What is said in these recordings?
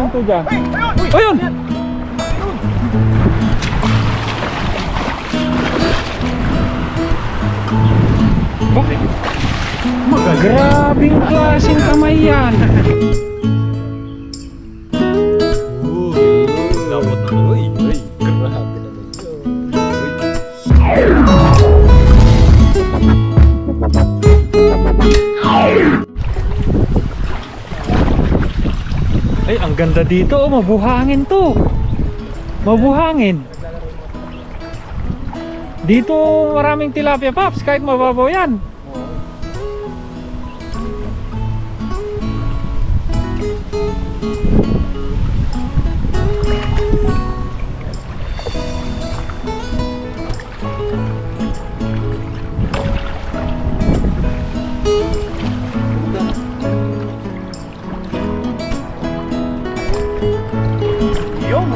huminto dyan. Ayun! Grabing klaseng kamay yan. Lapot na tuloy. Grabe naman yun. Ay, ang ganda dito. Oh, mabuhangin to. Mabuhangin. Dito maraming tilapia, Paps. Kahit mababaw yan.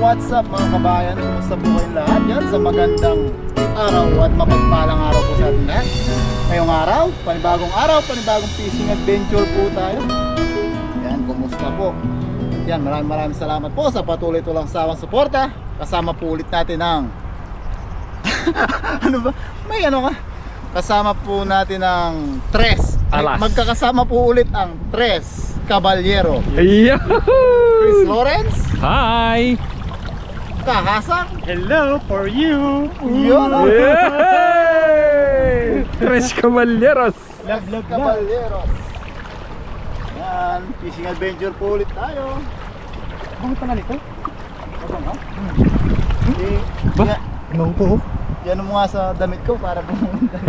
What's up mga kabayan? Kumusta po kayong lahat? Yan sa magandang araw at mapagpalang araw po sa ating lahat. Ngayong araw, panibagong fishing adventure po tayo. Yan, kumusta po? Yan, maraming salamat po sa patuloy tulang sawang suporta. Kasama po ulit natin ang ano ba? May ano ka? Kasama po natin ang Tres. Alas. Magkakasama po ulit ang Tres Caballero. Chris Lawrence. Hi! Kahasang. Hello for you. Yun. Yay! Tres Caballeros. Love Caballeros. Yan, fishing adventure po ulit tayo. Bakit pa nalito? Abang ha? Ba? No po. Yan mo nga sa damit ko para pumunta.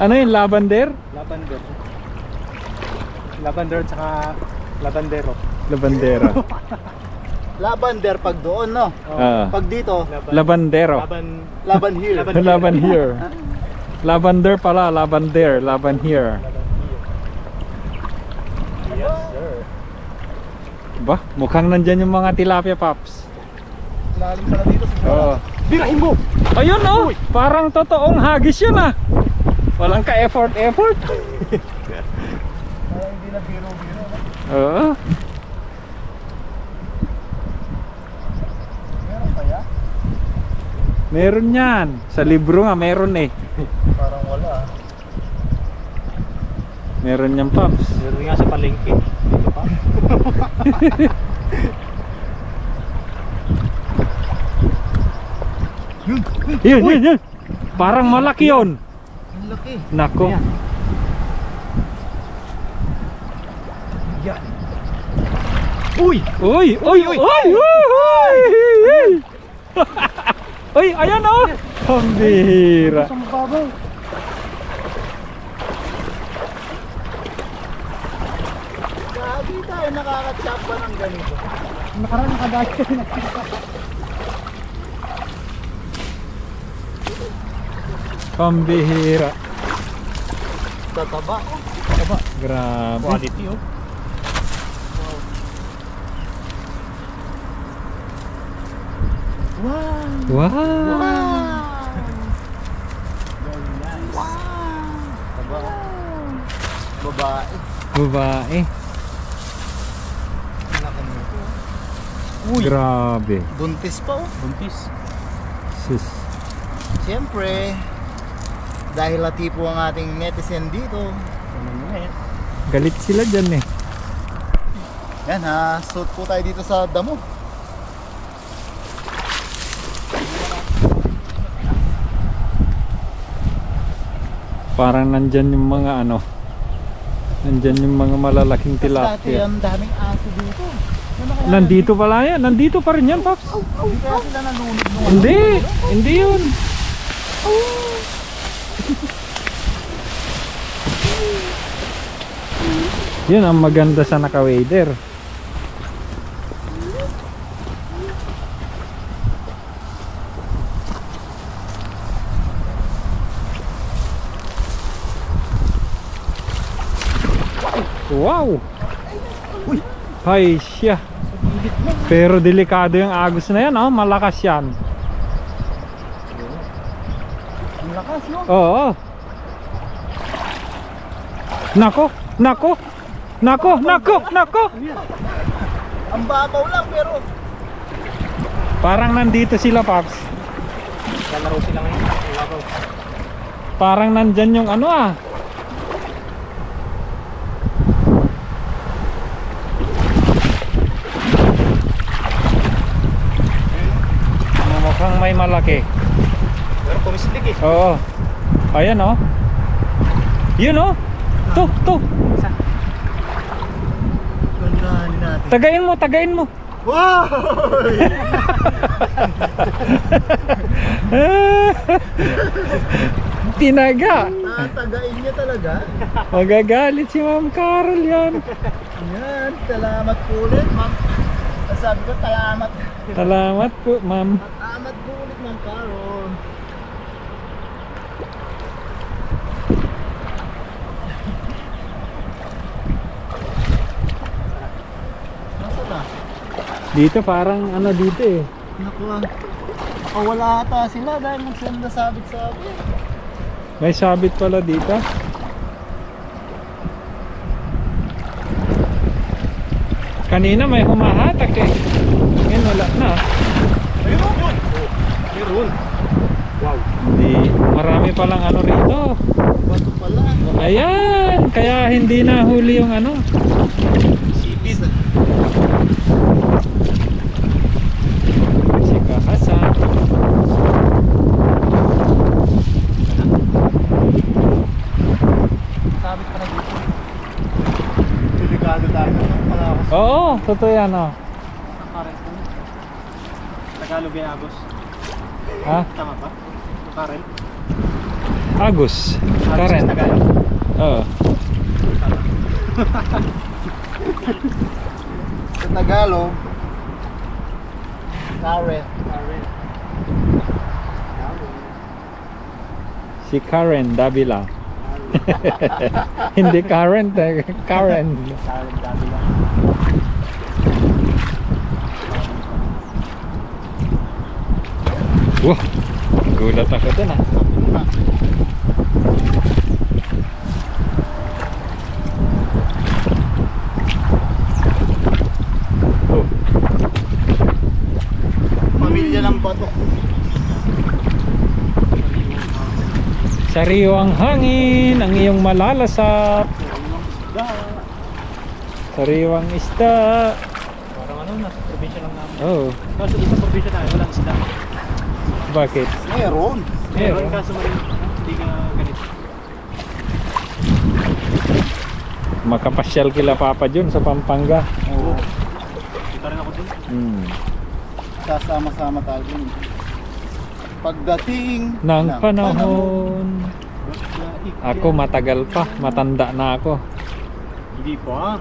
Ano yun? Lavender? Lavender. Lavender tsaka lavandero. Lavandero. Lavender pag doon, no? Pag dito, Lavandero. laban here. Laban here. Lavender pala, lavender, laban here. Yes sir. Ba, mukhang nandyan yung mga tilapia, Paps. Lalim pala dito siguro. Oo. Birahin mo! Ayun oh, parang totoong hagis yun ah. Walang ka-effort. Kaya hindi na biro-biro. Oo. Meron kaya? Meron yan. Sa libro nga meron eh. Parang wala. Meron yan, Paps. Meron nga sa palengke. Dito pa. Yun. Parang malaki yun. Ang laki. Nako. Ayan. Yan. Uy! Uy, ayan oh. Pambihira. Sa mababaw. Grabe tayo nakaka-chop ba ng ganito? Nakaraan nakadali. Pambihira. Tataba. Grabe. Quality oh. Wow. Wow. Very nice. Taba. Babae. Babae. Laki nito. Grabe. Buntis pa oh. Buntis. Sis. Siyempre, dahil latipo ang ating netizen dito. Ano nga yan? Galit sila dyan eh. Yan ha, suit po tayo dito sa damo. Parang nandyan yung mga ano. Nandyan yung mga malalaking Dati tilapia. ang daming aso dito. Ano kaya Nandito pala yan. Nandito pa rin yan, Paps. Hindi kaya sila nanunod nung Hindi yun. Yun ang maganda sa naka-wader. Wow! Hay siya. Pero delikado yung agos na yan, oh. Malakas yan. Ang lakas no? Oo. Nako, nako. Nako, nako, nako. Ang babaw lang pero Parang nandito sila, Paps. Lalaro sila ngayon. Labaw. Parang nandyan yung ano ah. Mukhang may malaki. Pero kumislik eh. Oo. Ayan oh. Yun oh. To. Isa. gandahan natin. Tagain mo. Wow! Tinaga. Tatagain niya talaga. Magagalit si Ma'am Carol yan. Yan, salamat po ulit, ma'am. Sabi ko, salamat. Salamat po, Ma'am. Salamat po ulit, ma'am Carol. Nasaan na? Dito parang ano dito eh. Naku, wala ata sila dahil nagsenda sabit-sabit. May sabit pala dito. Kanina may humahatak eh. Ngayon wala na. Meron. Wow. Hindi, marami palang ano rito. Bato pala. Ayan, kaya hindi nahuli yung ano. Sipid. Si Kahasan. Sabit pa na dito. Delikado tayo na pala ako. Oo, totoo yan oh. Current mo. Tagalog ay Agos. Ha? Tama ba? Current. Agus. Karen. Tagalog. Oo. Tama. Sa Tagalog, Karen. Current. Si Karen Davila. Hindi Karen, Karen. Current dami lang. Wah, gulat ako dun ah. Oh, Pamilya ng bato. sariwang hangin, ang iyong malalasap. Sariwang isda. Parang ano, nasa probinsya lang namin. Oh, Kaso isang probinsya tayo, walang isda. bakit? Meron. Meron kaso hindi ka ganito. Makapasyal kila Papa Jun sa Pampanga. Oo. Kita rin ako dun. Sasama-sama tayo dun. Pagdating Ng panahon. Ako. Ako matagal pa, matanda na ako. Hindi pa.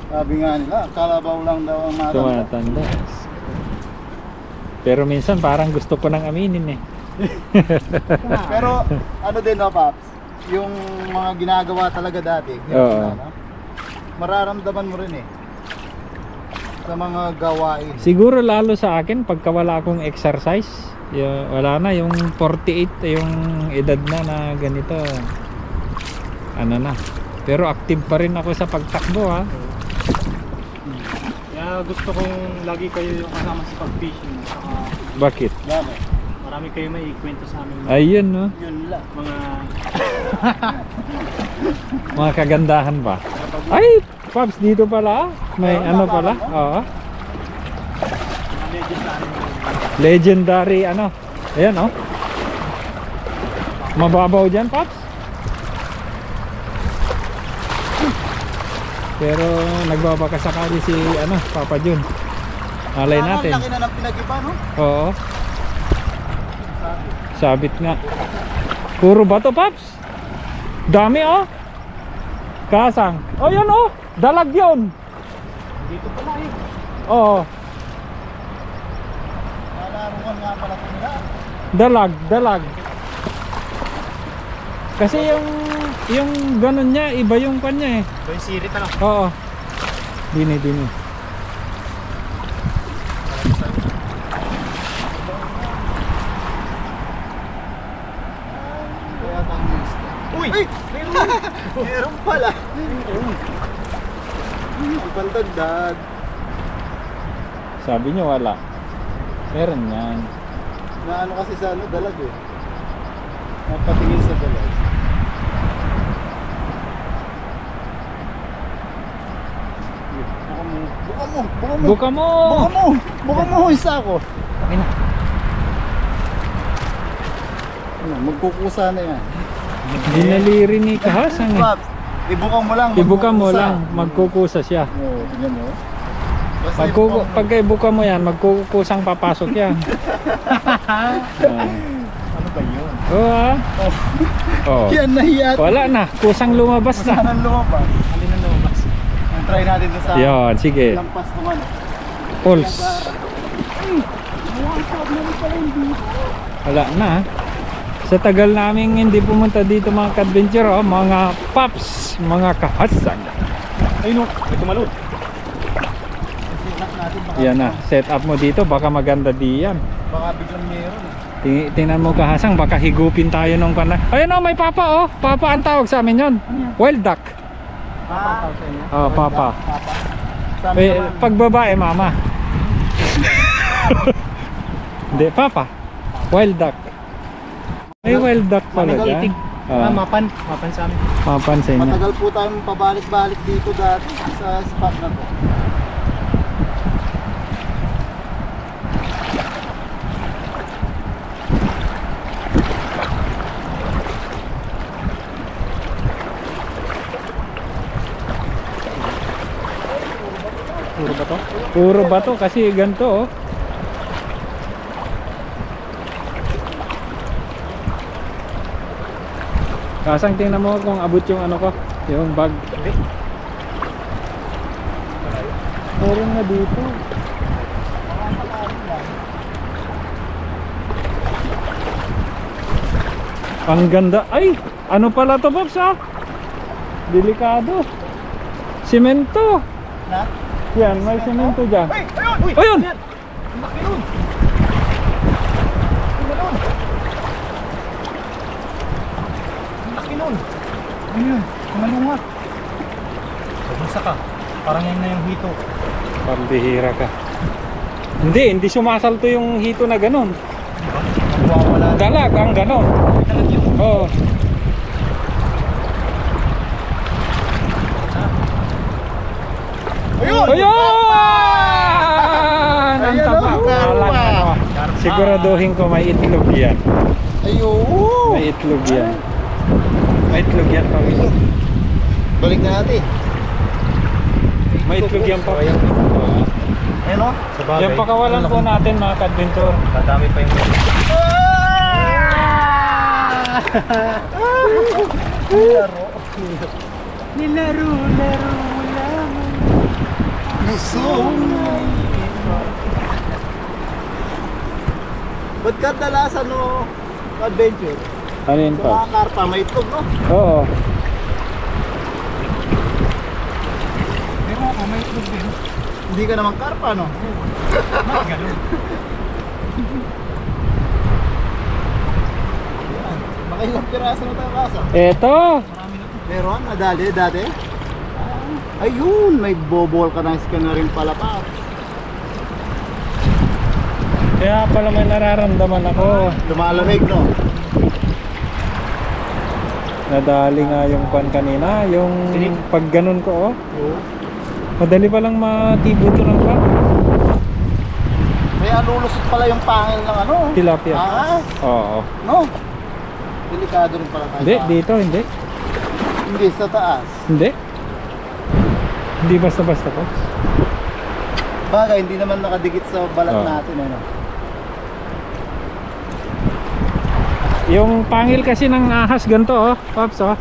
Sabi nga nila, kalabaw lang daw ang matanda. Tumatanda. Pero minsan parang gusto ko nang aminin eh. Pero ano din no, Paps? Yung mga ginagawa talaga dati, Oo. mararamdaman mo rin eh. Sa mga gawain. Siguro lalo sa akin pagka wala akong exercise, wala na yung 48 yung edad na ganito. Ano na. Pero active pa rin ako sa pagtakbo ha. Kaya gusto kong lagi kayo yung kasama sa pag-fishing. Saka Bakit? Bakit? marami kayo may ikwento sa amin. Ayun no. Yun lang. Mga Mga kagandahan ba? Ay, Pops, dito pala. May Oo, ano tama pala? ba? Oo. mga legend sa amin. Legendary ano. Ayan oh. Mababaw dyan, Pops. Pero nagbabakasakali si ano, Papa Jun. Malay natin. Ang laki na ng pinag-iba, no? Oo. Sabi. Sabit nga. Puro bato, Pops. Dami oh. Kasang. Oh, yun oh. Dalag yun. Dito pala eh. Oo. Nalaruan nga pala ito nila. Dalag. Kasi yung ganun niya, iba yung kanya eh. Ito yung sirit ano. Oo. Dini. Kaya tang news. Uy! Ay! Meron pala. Ang pandagdag. Sabi niyo wala. Meron yan. Na ano kasi sa ano, dalag eh. Napatingin sa dalag. Buka mo! Buka mo! Buka mo! Buka mo! Isa ako! Ayun na. Ano, magkukusa na yan. Dinaliri ni Kahasang eh. Pops, ibuka mo lang. Ibuka mo magkukusa. lang, magkukusa siya. Oo, tignan mo. Basta ibuka mo. Pagka ibuka mo yan, magkukusang papasok yan. Ano ba yun? Oo ah. Oh. Yan, nahiya. Wala na, kusang lumabas na. Saan ang lumabas? Alin ang lumabas? Try natin doon sa Yan, sige. lampas naman. Pulse. Wala na. Sa tagal naming hindi pumunta dito mga ka-adventure, oh, mga paps, mga kahasang. Ayun o, may tumalon. Yan na, set up mo dito, baka maganda diyan. Baka biglang meron. Tingnan mo Kahasang, baka higupin tayo nung panay. Ayun oh, may papa oh. Papa ang tawag sa amin yon. Wild duck. Oh, papa. Pag babae, mama. Hindi, papa. Wild duck. May wild duck pala dyan. Mapan sa amin. Mapan sa inyo. Matagal po tayong pabalik-balik dito dati sa spot na to. Puro ba to? Puro bato kasi ganito oh. Kasang tingnan mo kung abot yung ano ko, yung bag. Puro nga dito. Ang ganda. Ay, ano pala to Pops ah? Delikado. Semento. Na? Yan, may semento dyan. Ay! Ayun! Ayun! Ang laki nun! Ang laki nun! Ano yun? Kumalungat! Bumasa ka. Parang yan na yung hito. Pambihira ka. Hindi sumasalto yung hito na ganon. Wala. Dalag ang ganon. Talag yun. Oo. Ayun! Ayun! Ang Ayun, tama. oh, Walang karpa. ano. Siguraduhin ko may itlog yan. Ayun! May itlog yan. May itlog yan pa. Balik na natin. May itlog yan pa. Ayun o. Sa bagay. Yan pakawalan po natin mga ka-adventure. Dadami pa yung Nilaro lang. Gusto ba't kadalasan no adventure? Ano yun Sa pa? mga karpa may itlog no? Oo. Pero may itlog din. Hindi ka naman karpa no? Ganun. Yan. Makailang piraso na tayo kasa? Eto. Meron nadali dati? Ayun, may bobol ka ng scan na rin pala pa. Kaya pala may nararamdaman ako. Lumalamig no? Nadali nga yung pan kanina. Yung pag ganun ko oh. Oo. Madali palang matibo ito ng pan. May alulusot pala yung pangil ng ano? Tilapia. Ah, Oo. no? Delikado rin pala tayo. Hindi, sa- dito hindi. Hindi, sa taas. Hindi. Hindi basta-basta po. Bagay, hindi naman nakadikit sa balat Oo. natin ano? Yung pangil kasi ng ahas ganito oh, Pops oh.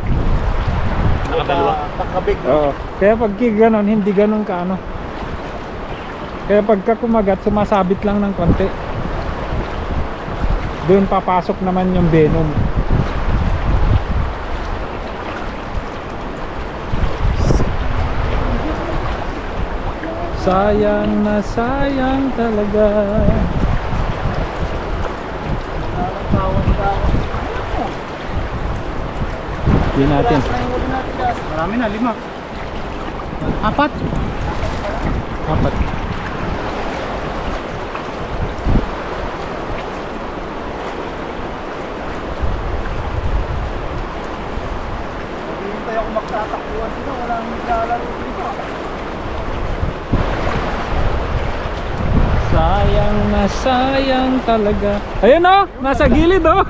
Nakadalawa. Takabig. Oo. Kaya pag ganon, hindi ganon ka ano. Kaya pagka kumagat, sumasabit lang ng konti. Doon papasok naman yung venom. Sayang na sayang talaga. Yun natin. Wala yung huli natin guys. Marami na, 5. 4. Hintay ako magtatakbuhan sila. Walang naglalaro dito. Sayang na sayang talaga. Ayun oh, nasa gilid oh.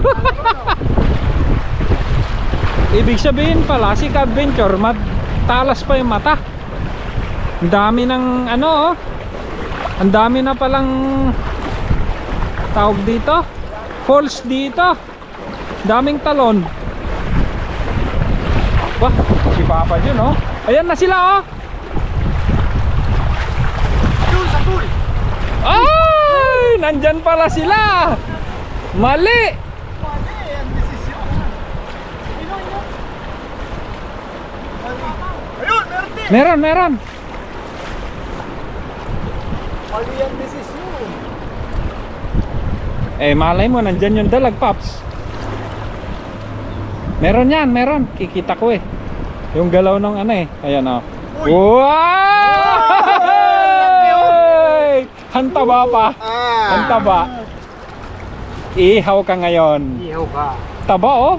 Ibig sabihin pala si Adventure talas pa yung mata. Ang dami ng ano oh. Ang dami na palang tawag dito. Falls dito. Daming talon. Wah, si Papa dyan oh. Ayan na sila oh. Doon sa pool! Ay! Nandyan pala sila! Mali! Mali, ang desisyon. Ayun, meron din. Meron. Mali ang desisyon. Eh, malay mo, nandyan yung dalag, Paps. Meron yan, meron. Kikita ko eh. Yung galaw ng ano eh. Ayan o. Uy! Wow! Hantaba pa. Hantaba. Ihaw ka ngayon. Ihaw ka. Taba oh.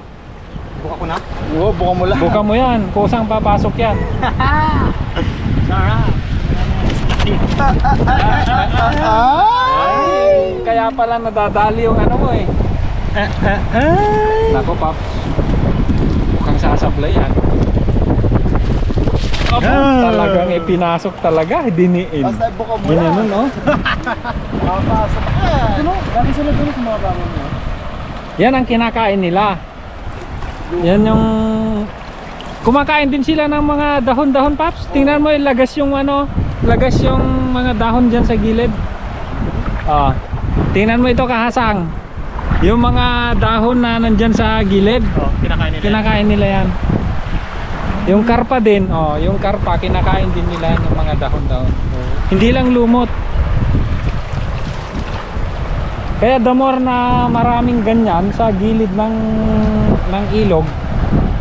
Buka ko na. Oo, buka mo lang. Buka mo yan. Kusang papasok yan. Sarap. Ay, kaya pala nadadali yung ano mo eh. Nako, Paps. Mukhang sasablay yan. Talagang ipinasok talaga. Diniin. Basta buka mo Ganyan lang. nun, no? Papasok ka. Ano? Lagi sila doon sa mga bangon niya. Yan ang kinakain nila. Yan yung... Kumakain din sila ng mga dahon-dahon, Paps. Tingnan mo, lagas yung ano, lagas yung mga dahon dyan sa gilid. Tingnan mo ito, kahasang. Yung mga dahon na nandyan sa gilid, Oh, kinakain nila. kinakain nila yan. Yung karpa din, yung karpa, kinakain din nila ng mga dahon-dahon. Hindi lang lumot. Kaya the more na maraming ganyan sa gilid ng ilog,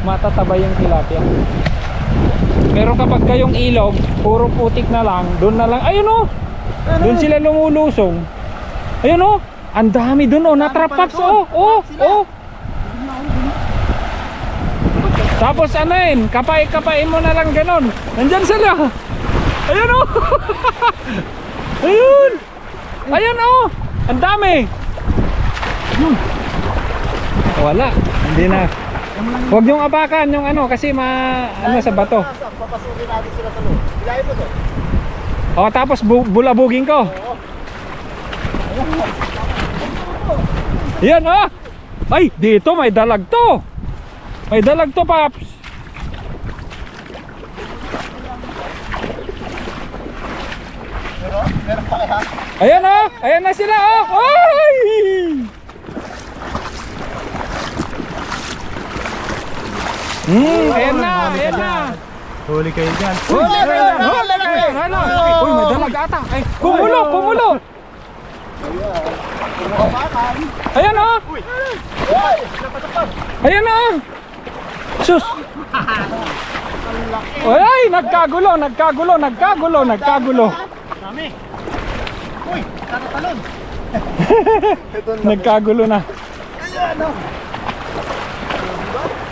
matataba yung tilapia. Pero kapag kayong ilog, puro putik na lang, doon na lang, ayun oh! Doon sila lumulusong. Ayun oh! Ang dami doon oh, natrap, Paps oh! Oh! Tapos ano yun, kapay-kapain mo na lang ganon. Nandyan sila. Ayun oh. Ayun. Ayun oh. Ang dami. Wala. Hindi na. Huwag yung apakan yung ano kasi ano sa bato. Papasukin natin sila sa loob. Bilahin mo to. O tapos bulabugin ko. Yan oh. Ay dito may dalag to. May dalag to, Paps. Meron pa kaya? Ayan oh. Ayan na sila oh. Ay! Ayan na. Ayan na. Huli kayo dyan. Huli Uy, may dalag ata. Ay, kumulo. Ayan oh. Ayan oh. Sus. Ay, nagkagulo. Dami. Uy, nakatalon. Ito na. Nagkagulo na. Ayan o.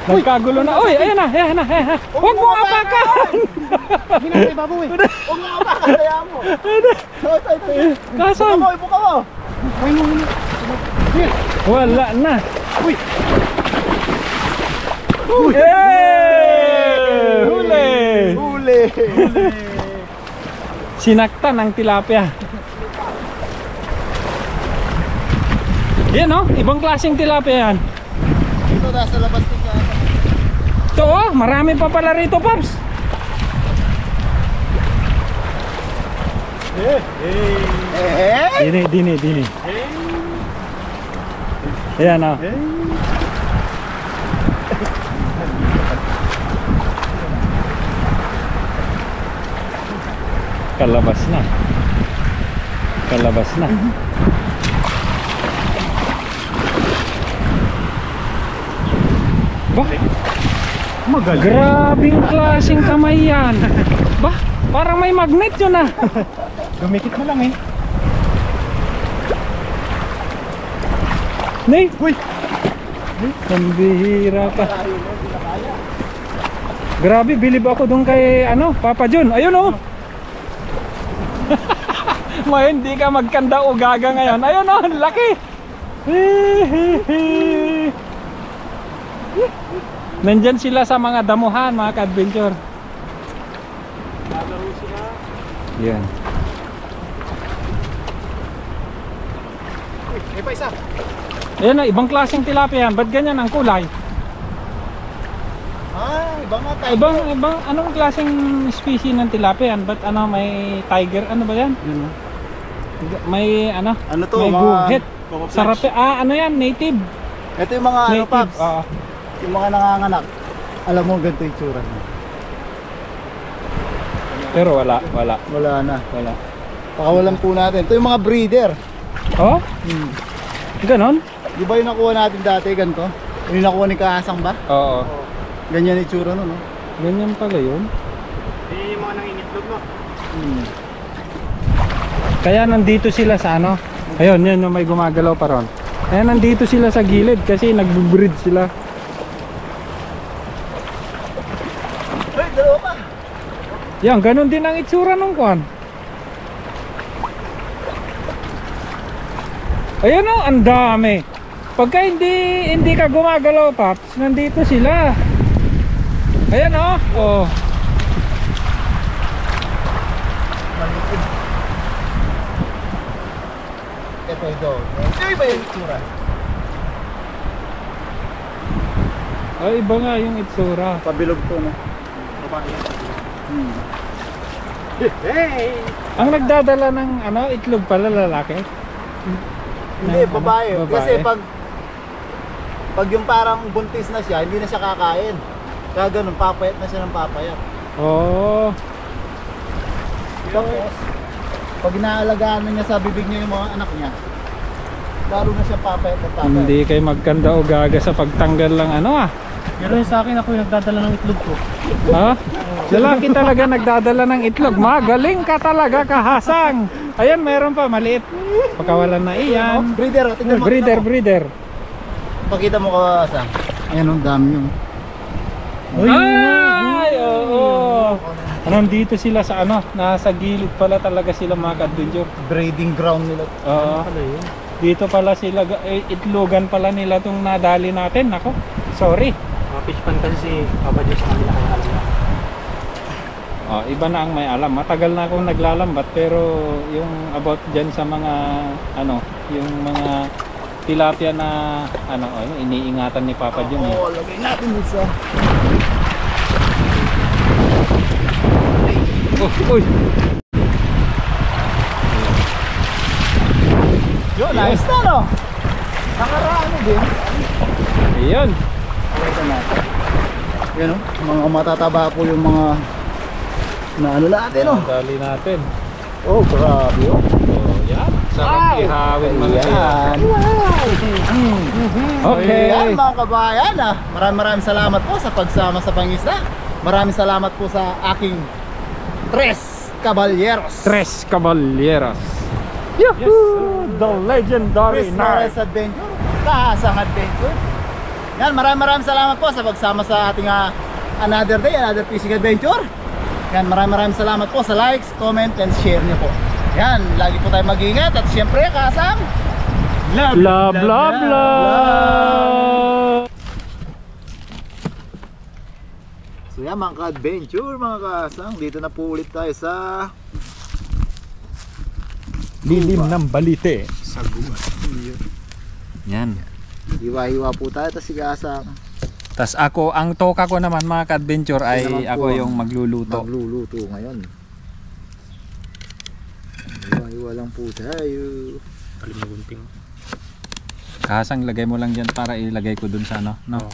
Nagkagulo na. Uy, ayan na. Huwag mo apakan. Hindi na kayo babaw eh. Huwag mo ka, kaya mo. Kasan? Ibuka mo. Wala na. Uy. Huli. Sinaktan ang tilapia. Yan oh, ibang klaseng tilapia yan. Ito nasa labas din ka. Ito oh, marami pa pala rito, Paps. Dini. Ayan oh. Kalabas na. Ba? Magaling. Grabing klaseng kamay yan. Ba, parang may magnet yun ah. Gumikit mo lang eh. Nay, uy. Pambihira ka. Grabe, bilib ako dun kay Papa John. Ayun oh. May hindi ka magkanda o gaga ngayon. Ayun oh, laki. Nandyan sila sa mga damuhan, mga ka-adventure. Lalaro sila. Yan. May pa isa. Ayan na, ibang klaseng tilapia yan. Ba't ganyan ang kulay? Ibang nga tayo. Ibang anong klaseng species ng tilapia yan? Ba't may tiger? Ano ba yan? May Ano to? may Mga guhit. Coco Flash. Sarap. Yan, native. Ito yung mga Native. Paps. Oo. Yung mga nanganganak. Alam mo ganito yung tsura niya. Pero wala. Wala na. Wala. Pakawalan po natin. Ito yung mga breeder. Oh? Ganon? Di ba yung nakuha natin dati ganito? Yung nakuha ni Kaasang ba? Oo. Ganyan yung tsura nun, no? Ganyan pala yun. Yung mga nangingitlog no. Kaya nandito sila sa ayun, yan yung may gumagalaw pa ron. Kaya nandito sila sa gilid kasi nagbe-breed sila. Ay, dalawa pa! Yan, ganun din ang itsura nung kwan. Ayun oh, ang dami. Pagka hindi ka gumagalaw, Paps, nandito sila. Ayan oh. Oh. Ito. Ito iba yung tsura. Ay, iba nga yung itsura. Pabilog to, no? Babae. Hey! Ang nagdadala ng itlog pala lalaki. Hindi, babae. Babae. Kasi pag yung parang buntis na siya, hindi na siya kakain. Kaya ganun, papayat na siya ng papayat. Oh. Tapos, pag inaalagaan na niya sa bibig niya yung mga anak niya, lalo na siya papayat at papayat. Hindi kayo magkanda o gaga sa pagtanggal lang Pero yung sa akin, ako yung nagdadala ng itlog ko. Ha? Lalaki talaga nagdadala ng itlog. Magaling ka talaga, Kahasang. Ayan, meron pa, maliit. Pagkawalan na iyan. Breeder, tingnan mo. Breeder. Pakita mo Kaasang. Ayan, ang dami yun. Ay, oo. Nandito sila sa nasa gilid pala talaga sila, mga ka-adventure. Breeding ground nila. Oo. Dito pala sila, itlogan pala nila tong nadali natin. Ako, sorry. Mga fish pan kasi si Papa Diyos sa kanila kaya alam niya. Iba na ang may alam. Matagal na akong naglalambat, pero yung about dyan sa mga yung mga tilapia na iniingatan ni Papa John. Oo, lagay natin isa. Uy. Yun, nice na, no? Nakaraan din. Ayun. Okay na natin. Yan, no? Mga matataba po yung mga natin, no? Dali natin. Oh, grabe, oh. Oh, yan. Sarap ihawin mga Ayan. Okay. Ayan, mga kabayan, maraming salamat po sa pagsama sa pangisda. Maraming salamat po sa aking Tres Caballeros. Yahoo! The legendary Chris Norris Adventure, Kahasang Adventure. Yan, maraming salamat po sa pagsama sa ating another day, another fishing adventure. Yan, maraming salamat po sa likes, comment, and share niyo po. Yan, lagi po tayo mag-ingat at syempre, Kahasang, Love. So yan, mga ka-adventure, mga Kahasang, dito na po ulit tayo sa Lilim ng Balite. Saguan. Yan. Hiwa-hiwa po tayo, tapos si Kahasang Tas ang toka ko naman, mga ka-adventure, ay ako yung magluluto. magluluto ngayon. Hiwa-hiwa lang po tayo. Talim na gunting. Kahasang, lagay mo lang dyan para ilagay ko dun sa no? Oo.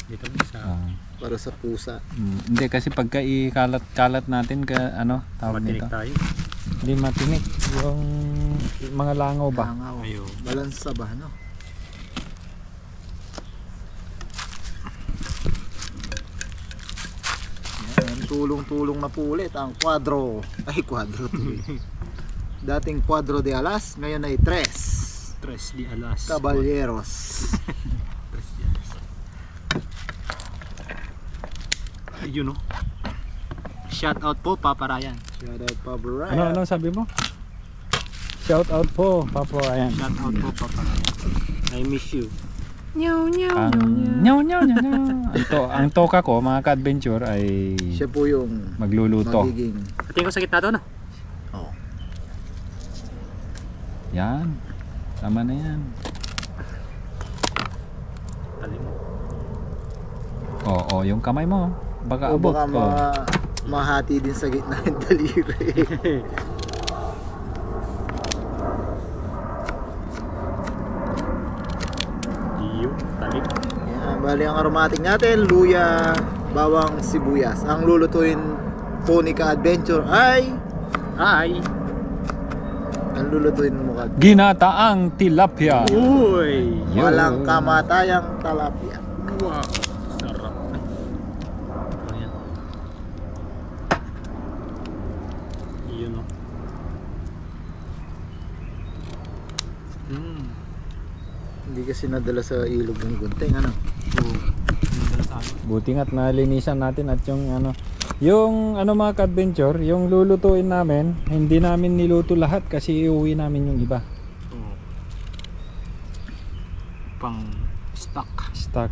Dito sa Para sa pusa. Hindi kasi pagka ikalat natin tawag matinik nito. tayo. Hindi matinik yung mga langaw ba? Langaw. Ayun. Balansa ba, no? Tulong-tulong na po ulit ang Quadro. Ay, Quadro to eh. Dating Quadro de Alas, ngayon ay Tres Tres di alas. Caballeros. Tres di alas. Yun, no? Shout out po, Papa Ryan. Shout out Papa Ryan. Ano sabi mo? Shout out po, Papa Ryan. Shout out po, Papa Ryan. I miss you. Ang toka ko mga ka-adventure ay Siya po yung magluluto. magiging Tingin ko sa gitna doon, no? oh. Yan. Tama na yan. Tali mo. Oo, yung kamay mo. Baka O abot. baka mahati din sa gitna ng daliri. Iyo, tali. Yan, bali ang aromatic natin, luya, bawang, sibuyas. Ang lulutuin po ni Ka-Adventure ay Ay! ang lulutuin mo ka. Ginataang tilapia. Uy! Yun. Walang kamatayang talapia. Wow! Sarap. Ayan. Yun, no? Hindi kasi nadala sa ilog ng gunting, ano? Buti nga't nalinisan natin at yung mga ka-adventure, yung lulutuin namin, hindi namin niluto lahat kasi iuwi namin yung iba. Pang stock. Stock.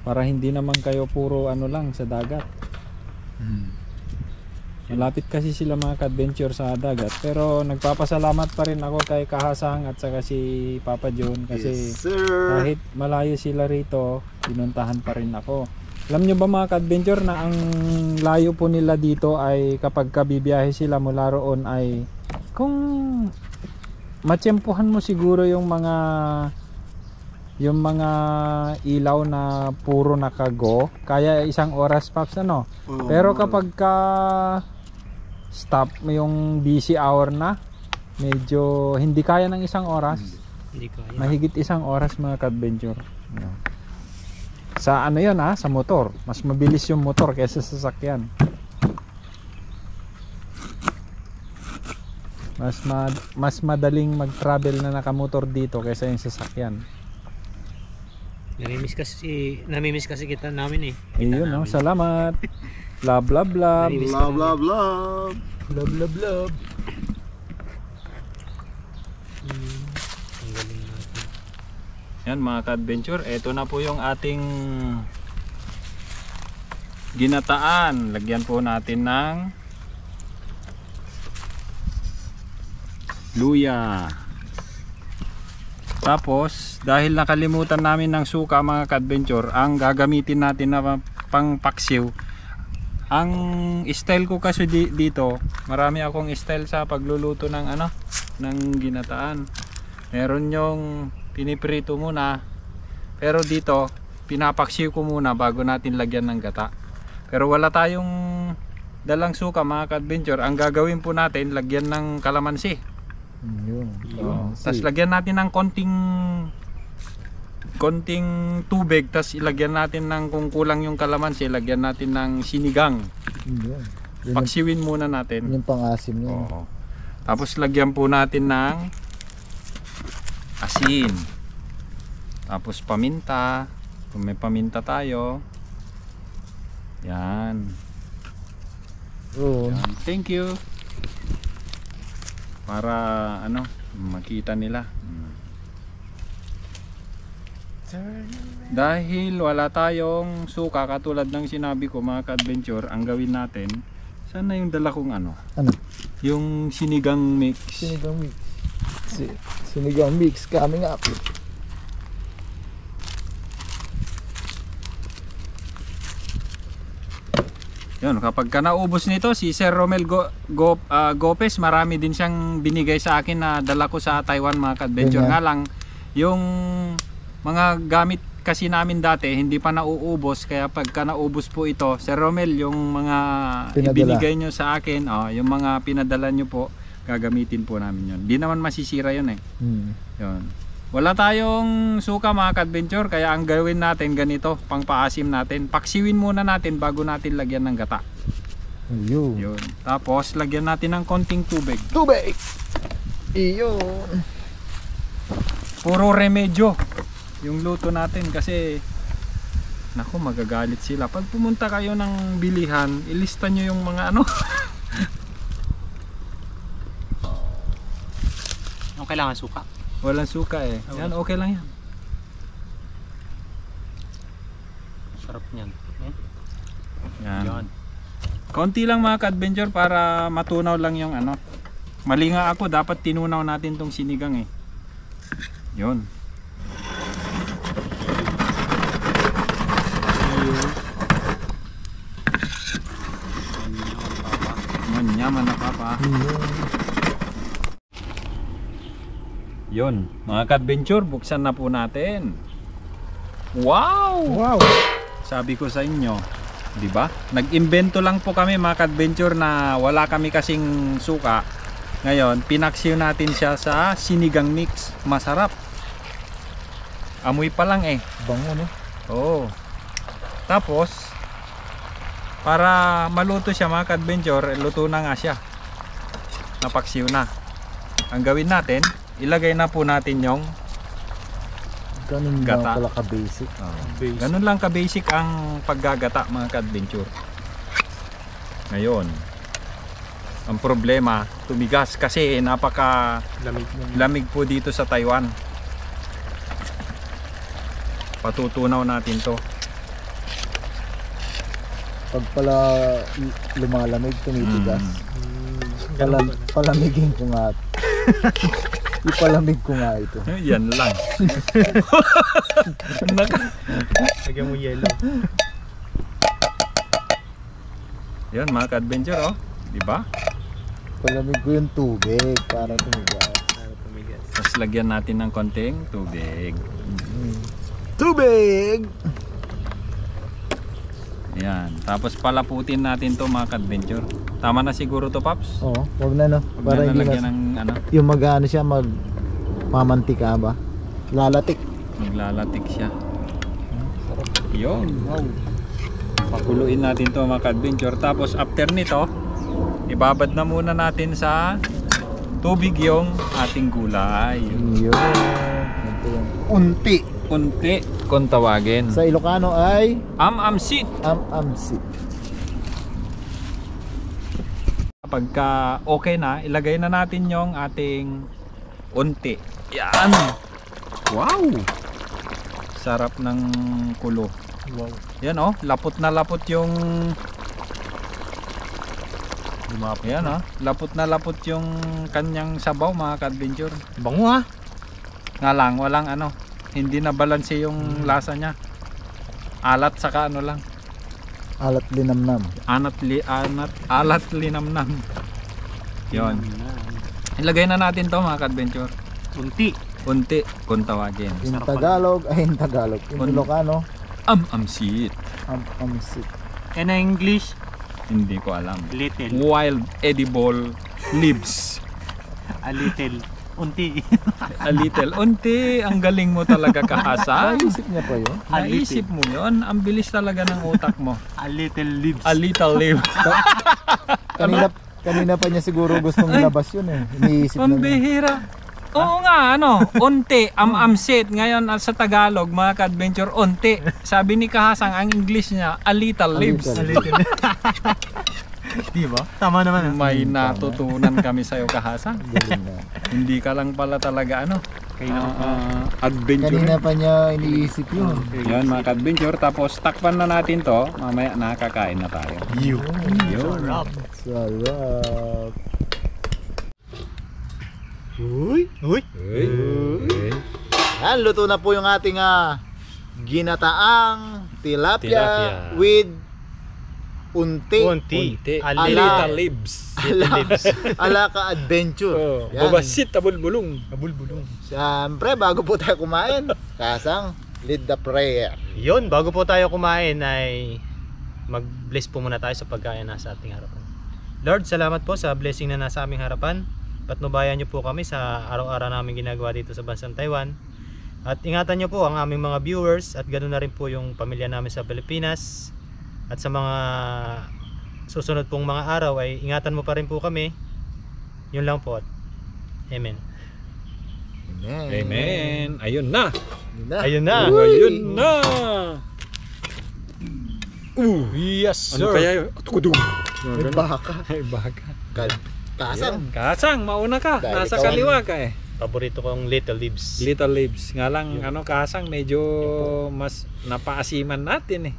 Para hindi naman kayo puro lang sa dagat. Malapit kasi sila mga ka-adventure sa dagat, pero nagpapasalamat pa rin ako kay Kahasang at saka si Papa John kasi Yes, sir. kahit malayo sila rito, pinuntahan pa rin ako. Alam nyo ba mga ka-adventure na ang layo po nila dito ay kapag kabibiyahe sila mula roon ay kung matsyempohan mo siguro yung mga ilaw na puro nakago, kaya 1 oras paps pero kapag ka stop yung busy hour na, medyo hindi kaya ng 1 oras. Hindi kaya. Mahigit 1 oras mga ka-adventure. Sa sa motor. Mas mabilis yung motor kaysa sa sasakyan. Mas madaling mag-travel na nakamotor dito kaysa yung sasakyan. Namimiss kasi kita namin eh. Ayun, salamat. Love, love, love. Love, love, love. Love, love, love. Ang galing natin. Yan mga ka-adventure, ito na po yung ating ginataan. Lagyan po natin ng luya. Tapos dahil nakalimutan namin ng suka mga ka-adventure, ang gagamitin natin na pang paksiw, ang style ko kasi dito, marami akong style sa pagluluto ng ng ginataan. Meron yung piniprito muna, pero dito pinapaksiw ko muna bago natin lagyan ng gata. Pero wala tayong dalang suka mga ka-adventure, ang gagawin po natin, lagyan ng kalamansi. Tapos lagyan natin ng konting tubig, tapos ilagyan natin ng, kung kulang yung kalamansi, lagyan natin ng sinigang. Paksiwin muna natin. Yung pang-asim yun. Oo. Tapos lagyan po natin ng asin. Tapos paminta. Kung may paminta tayo. Yan. Yan. Thank you. Para makita nila. Dahil wala tayong suka katulad ng sinabi ko mga ka-adventure, ang gawin natin, sana yung dala kong Ano? yung sinigang mix. Sinigang mix. Sinigang mix coming up. Yun, kapag ka naubos nito, si Sir Romel Gopez, marami din siyang binigay sa akin na dala ko sa Taiwan mga ka-adventure. Nga lang, yung mga gamit kasi namin dati, hindi pa nauubos. Kaya pagka naubos po ito, Sir Romel, yung mga ibinigay nyo sa akin, yung mga pinadala nyo po, gagamitin po namin yun. Di naman masisira yun eh. Yun. Wala tayong suka mga ka-adventure, kaya ang gawin natin ganito, pang paasim natin. Paksiwin muna natin bago natin lagyan ng gata. Ayun. Yun. Tapos lagyan natin ng konting tubig. Tubig! Iyon. Puro remedyo yung luto natin kasi naku, magagalit sila. Pag pumunta kayo ng bilihan, ilista nyo yung mga ano. Ang kailangan suka. Walang suka eh. Yan, okay lang yan. Sarap niyan. Yan. Yan. Konti lang mga ka-adventure para matunaw lang yung ano. Mali nga ako, dapat tinunaw natin tong sinigang eh. Yun. Manyaman na papa. Yun, mga ka-adventure, buksan na po natin. Wow! Wow! Sabi ko sa inyo, di ba? Nag-imbento lang po kami mga ka-adventure na wala kami kasing suka. Ngayon, pinaksiw natin siya sa sinigang mix. Masarap. Amoy pa lang eh. Bango, no? Oo. Tapos, para maluto siya mga ka-adventure, luto na nga siya. Napaksiw na. Ang gawin natin, ilagay na po natin yung Ganun lang Gata. pala ka-basic. ganun lang ka-basic ang paggagata mga ka-adventure. Ngayon, ang problema, tumigas kasi napaka lamig po dito sa Taiwan. Patutunaw natin to. Pag pala lumalamig, tumitigas. Palamigin ko nga. Ipalamig ko nga ito. Yan lang. Lagyan mo yellow. Yan mga ka-adventure oh. Diba? Palamig ko yung tubig para tumigas. Tapos lagyan natin ng konting tubig. Tubig! Yan. Tapos palaputin natin to mga ka-adventure. Tama na siguro to, Paps? Oo, wag na no. Huwag Para na hindi nalagyan mas, ng ano, yung mag-ano siya, mamantika ba? Lalatik. maglalatik siya. Yun. Wow. Pakuluin natin to mga ka-adventure. Tapos after nito, ibabad na muna natin sa tubig yung ating gulay. Yun. Ito yung unti. Unti kung tawagin. Sa Ilocano ay Am-amsit. am-amsit. Pagka okay na, ilagay na natin yung ating unti. Yan. Wow. Sarap ng kulo. Wow. Yan oh, lapot na lapot yung yan oh, lapot na lapot yung kanyang sabaw mga ka-adventure. Bango ha. Nga lang, walang ano, hindi na balanse yung lasa niya. Alat saka ano lang. Alat linamnam. Alat linamnam. Yon. Ilagay na natin to mga ka-adventure. Unti. Unti kung tawagin. In Tagalog, ay in Tagalog. In Ilocano, Am-amsit. am-amsit. And in English, Hindi ko alam. little. Wild edible leaves. A little. Unti. A little. Unti. Ang galing mo talaga Kahasan. Naisip niya pa yun. Naisip mo yun. Ang bilis talaga ng utak mo. A little leaves. A little leaf. Kanina pa niya siguro gustong ilabas yun eh. Iniisip na niya. Pambihira. Oo nga, ano, unti, am-amsit. Ngayon sa Tagalog, mga ka-adventure, unti. Sabi ni Kahasang, ang English niya, a little leaves. A A little. Di ba? Tama naman. May natutunan kami sa'yo, Kahasang. Galing na. Hindi ka lang pala talaga, ano, adventure. Kanina pa niya iniisip yun. Yan, mga ka-adventure. Tapos, takpan na natin to. Mamaya, nakakain na tayo. You. Yun. Sarap. Uy. Uy. Yan, luto na po yung ating ginataang tilapia, Tilapia. with unti. Unti. A Ala. little leaves. Ala ka-adventure. Yan. Babasit, tabulbulong. Abulbulong. Siyempre, bago po tayo kumain, Kasang, lead the prayer. Yun, bago po tayo kumain ay mag-bless po muna tayo sa pagkain na sa ating harapan. Lord, salamat po sa blessing na nasa aming harapan. Patnubayan niyo po kami sa araw-araw namin ginagawa dito sa bansang Taiwan. At ingatan nyo po ang aming mga viewers at ganoon na rin po yung pamilya namin sa Pilipinas. At sa mga susunod pong mga araw ay ingatan mo pa rin po kami. Yun lang po. Amen. Amen. Amen. Ayun na. Yun na. Ayun na. Ayun na. Yes Ano sir. kaya yun? Tukudum. May baka. Ay, baka. Kasang. Kasang, mauna ka. Dahil Nasa ikaw kaliwa ka eh. Paborito kong Little Leaves. Little Leaves. Nga lang, kasang medyo mas napaasiman natin eh.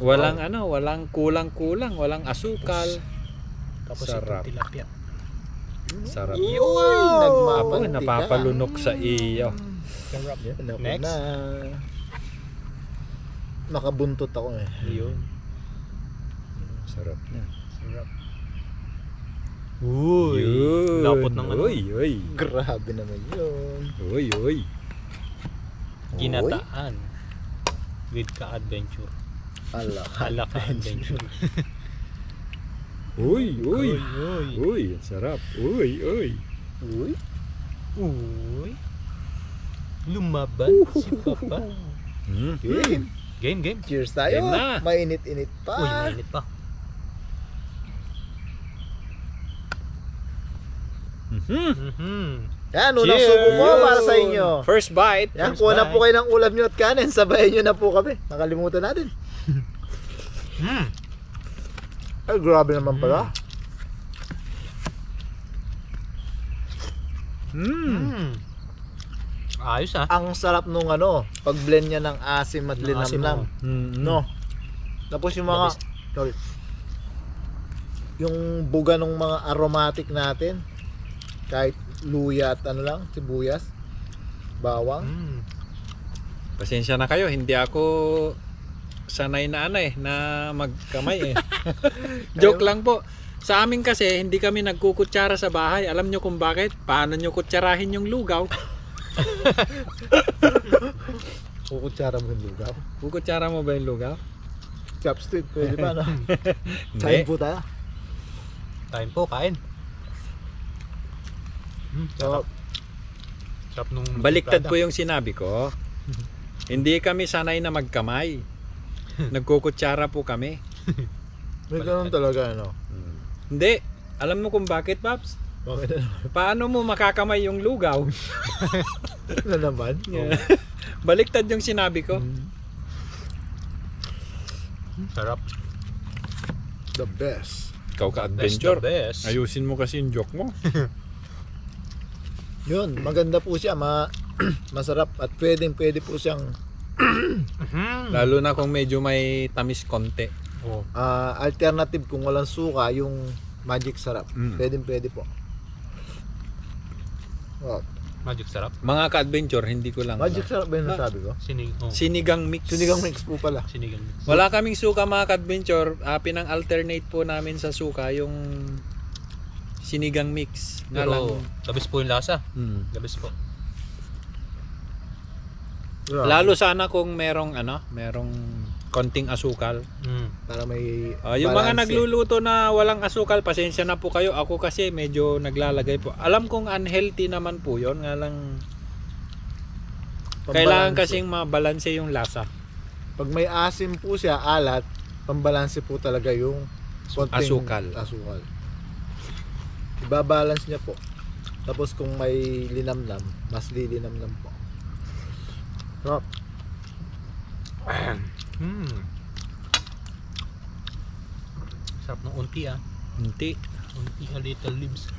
Walang walang kulang-kulang, walang asukal. Tapos Sarap. itong tilapia. Sarap. Uy, Ako, nagmapantika. napapalunok sa iyo. Sarap. Ano Next. na. Nakabuntot ako eh. Yun. Sarap na. Sarap. Uy. Yun. Lapot ng ano. Uy. Grabe naman yun. Uy. Ginataan. With ka-adventure. Ala. Ala ka-adventure. Uy. Uy. Uy, sarap. Uy. Uy. Uy. Lumaban si Papa. Game. Game. Cheers tayo. Game na. Mainit-init pa. Uy, mainit pa. Yan, unang subo mo para sa inyo. First bite. Yan, First kuha na bite. po kayo ng ulam nyo at kanin. Sabayan nyo na po kami. Nakalimutan natin. Ay, grabe naman pala. Ayos ah. Ang sarap nung pag-blend niya ng asim at Ng asim, linamnam. No. Tapos yung mga, sorry. Yung buga ng mga aromatic natin. Kahit luya at sibuyas, bawang. Pasensya na kayo, hindi ako sanay na na magkamay eh. Joke lang po. Sa amin kasi, hindi kami nagkukutsara sa bahay. Alam nyo kung bakit? Paano nyo kutsarahin yung lugaw? Kukutsara mo yung lugaw. Kukutsara mo ba yung lugaw? Chopstick, pwede ba no? Kain po tayo. Time po, kain. So, Sarap nung Baliktad po yung sinabi ko. Hindi kami sanay na magkamay. Nagkukutsara po kami. may ganun talaga Hindi. Alam mo kung bakit, Paps? Okay na Paano mo makakamay yung lugaw? na naman. Baliktad yung sinabi ko. Sarap. The best. Ikaw ka-adventure. Best. Ayusin mo kasi yung joke mo. Yun, maganda po siya. Masarap at pwede po siyang Lalo na kung medyo may tamis konti. Oh. alternative kung walang suka, yung magic sarap. Pwede po. Oh, Magic sarap. Mga ka-adventure, hindi ko lang. magic sarap ba yung nasabi ko? Sinigang mix. Sinigang mix po pala. Sinigang mix. Wala kaming suka mga ka-adventure. Pinang-alternate po namin sa suka yung sinigang mix. Nga lang. Pero, labis po yung lasa. Mm. Labis po. Lalo sana kung merong konting asukal. Para may Yung mga balance. nagluluto na walang asukal, pasensya na po kayo. Ako kasi medyo naglalagay po. Alam kong unhealthy naman po yon, nga lang kailangan Pambalanse. kasing mabalanse yung lasa. Pag may asim po siya, alat, pambalanse po talaga yung konting Asukal. Ibabalance niya po. Tapos kung may linamnam, mas lilinamnam po. Sarap. Sarap ng unti ah. Hindi. Unti a little leaves.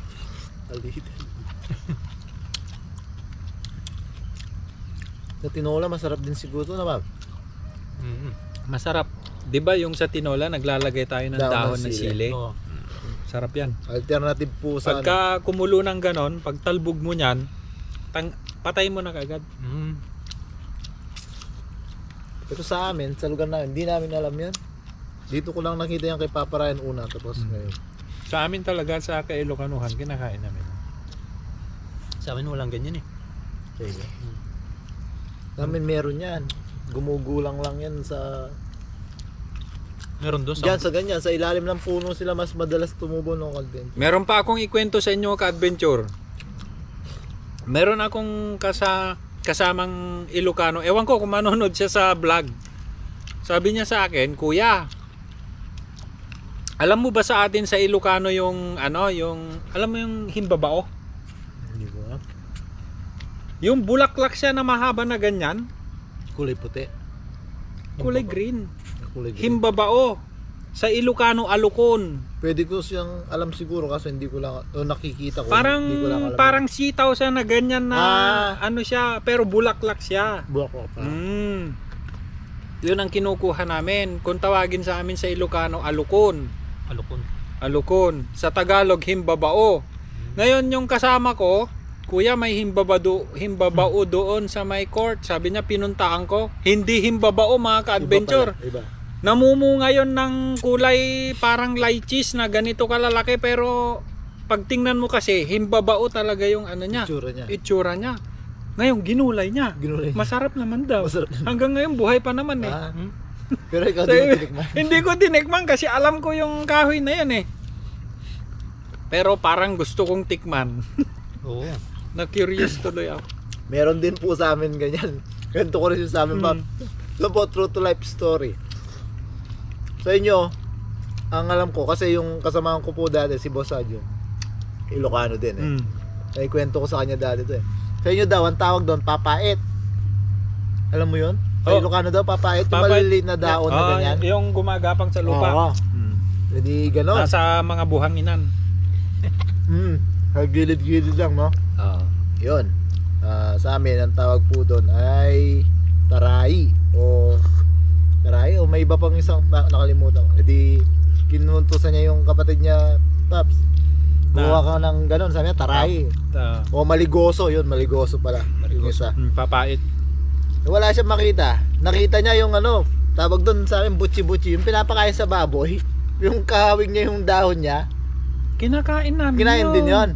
Sa tinola, masarap din siguro na ma'am. Masarap. 'Di ba yung sa tinola naglalagay tayo ng dahon ng sili? Oh. Sarap 'yan. Alternative po sa Pagka kumulo ng ganon, pag talbog mo niyan, patay mo na kagad. Pero sa amin, sa lugar namin, hindi namin alam yan. Dito ko lang nakita yan kay Papa Ryan una, tapos ngayon. Sa amin talaga sa Kailocanuhan, kinakain namin. Sa amin walang ganyan eh. Okay. Sa amin meron yan. Gumugulang lang yan sa... Meron doon Diyan sa ganyan, sa ilalim ng puno sila mas madalas tumubo ng content. Meron pa akong ikwento sa inyo ka-adventure. Meron akong kasamang Ilocano. Ewan ko kung manonood siya sa vlog. Sabi niya sa akin, "Kuya, alam mo ba sa atin sa Ilocano yung ano, yung alam mo yung himbabao? Hindi ko alam. Yung bulaklak siya na mahaba na ganyan, Kulay puti. kulay green. Kulay green. Himbabao. Sa Ilocano, alukon. Pwede ko siyang alam siguro kasi hindi ko lang nakikita ko. Parang hindi ko lang alam. parang sitaw siya na ganyan na ano siya, pero bulaklak siya. buwak ko pa. Yun ang kinukuha namin. Kung tawagin sa amin sa Ilocano, alukon. Alukon. Alukon. Sa Tagalog, himbabao. Ngayon yung kasama ko, kuya, may himbabao doon sa may court. Sabi niya, pinuntaan ko. Hindi himbabao mga ka-adventure. Iba. Namumunga yun ng kulay parang lychees na ganito kalalaki, pero pag tingnan mo kasi, himbabao talaga yung ano niya. Itsura niya. Ngayon, ginulay niya. Ginulay. Masarap naman daw. Masarap. Hanggang ngayon, buhay pa naman eh. Pero ikaw di mo tinikman. Hindi ko tinikman kasi alam ko yung kahoy na yan eh. Pero parang gusto kong tikman. Oo. Na-curious tuloy ako. Meron din po sa amin ganyan. Ganito ko rin sa amin, Pap. Ito po, true to life story. Sa inyo, ang alam ko, kasi yung kasamahan ko po dati, si Boss Adjo, Ilocano din eh. Naikwento ko sa kanya dati to eh. Sa inyo daw, ang tawag doon, papait. Alam mo yun? Sa Ilocano daw, papait. Yung maliliit na daon na ganyan. Yung gumagapang sa lupa. Oo. Hindi ganon. Nasa mga buhanginan. Gilid-gilid lang, no? Oo. Yun. Sa amin, ang tawag po doon ay taray o may iba pang isang nakalimutan ko. Edi kinuntusan niya yung kapatid niya, Paps. Buha ka ng ganon, sabi niya taray. O maligoso, yun, maligoso pala. Yung isa. Papait. Wala siyang makita. Nakita niya yung ano, tawag doon sa amin butchi-butchi, yung pinapakain sa baboy. Yung kahawig niya, yung dahon niya. Kinakain namin. Kinain din yun.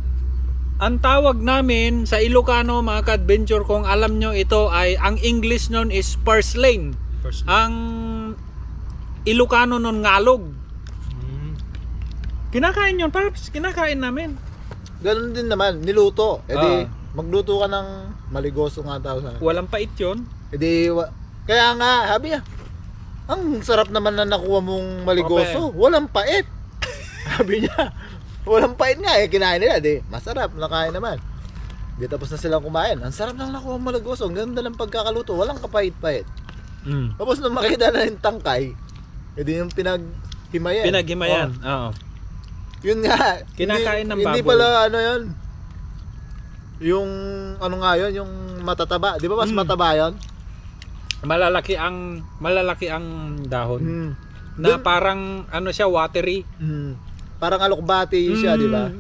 Ang tawag namin sa Ilocano, mga ka-adventure, kung alam nyo ito, ay ang English nun is purslane. Ang Ilocano nun ngalog. Kinakain yun, Paps. Kinakain namin. Ganun din naman, niluto. Edi magluto ka ng maligoso nga tao sa. Walang pait yun. Edi kaya nga, habi ang sarap naman na nakuha mong maligoso. Walang pait. Sabi niya, walang pait nga eh. Kinain nila, di masarap, nakain naman. Di tapos na silang kumain. Ang sarap lang nakuha mong maligoso. Ang ganda ng pagkakaluto. Walang kapait-pait. Tapos nung makita na yung tangkay, edi yung pinaghimayan. Pinaghimayan, oo. Yun nga. Kinakain ng baboy. Hindi pala ano yun. Yung ano nga yun, yung matataba. Di ba mas mataba yun? Malalaki ang dahon. Na parang ano siya, watery. Parang alokbati siya, di ba?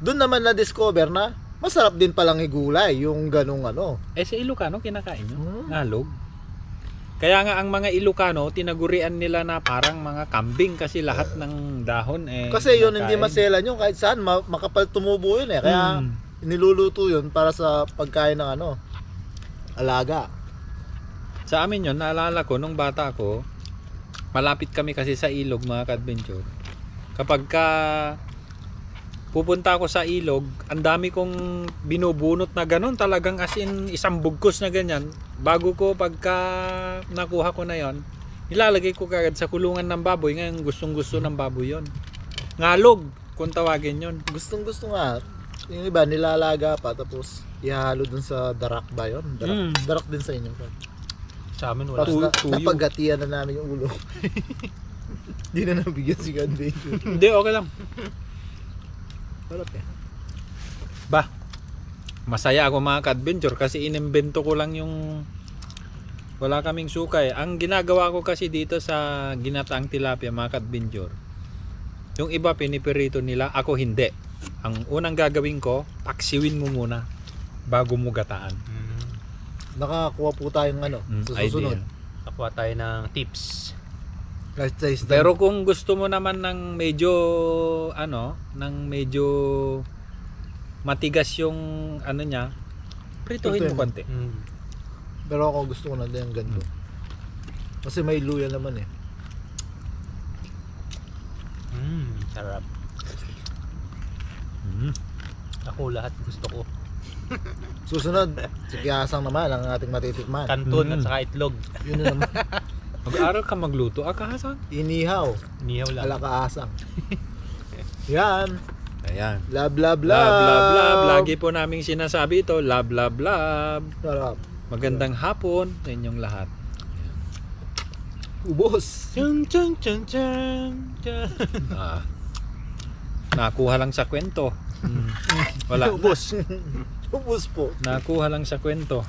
Doon naman na-discover na masarap din palang igulay yung ganung ano. Sa Ilocano kinakain nyo? Ngalog. Kaya nga ang mga Ilocano, tinagurian nila na parang mga kambing kasi lahat ng dahon kasi yun hindi masela nyo kahit saan, makapal tumubo yun eh. Kaya niluluto yun para sa pagkain ng ano, alaga. Sa amin yun, naalala ko nung bata ko, malapit kami kasi sa ilog, mga ka-adventure. Kapag pupunta ako sa ilog, ang dami kong binubunot na ganun, talagang as in isang bugkos na ganyan. Bago ko pagka nakuha ko na yon, nilalagay ko kagad sa kulungan ng baboy. Ngayon gustong gusto ng baboy yon. Ngalog kung tawagin yon. Gustong gusto nga. Yung iba nilalaga pa tapos ihalo dun sa darak ba yun? Darak din sa inyo. Sa amin wala. Napagatian na namin yung ulo. Hindi na nabigyan si Adventure. Hindi, okay lang. Sarap eh. Masaya ako mga ka-adventure kasi inimbento ko lang yung wala kaming sukay. Ang ginagawa ko kasi dito sa ginataang tilapia, mga ka-adventure, yung iba pinipirito nila, ako hindi. Ang unang gagawin ko, paksiwin mo muna bago mo gataan. Nakakuha po tayong ano sa susunod. Nakuha tayo ng tips. Pero kung gusto mo naman ng medyo matigas yung ano niya, prituhin mo konti. Pero ako gusto ko na din yung ganito. Kasi may luya naman eh. Sarap. Ako lahat gusto ko. Susunod, si Kiasang naman ang ating matitikman. Kanton at saka itlog. Yun na naman. Mag-aaral ka magluto, Kahasan? Inihaw. Nihaw lang. Ala Kaasang. Yan. Ayan. Love, love, love. Love, love, love. Lagi po naming sinasabi ito, love, love, love. Sarap. Magandang hapon sa inyong lahat. Ubos. Chun, chun, chun, chun, chun. Ah, nakuha lang sa kwento. Wala. Ubos. Ubos po. Nakuha lang sa kwento.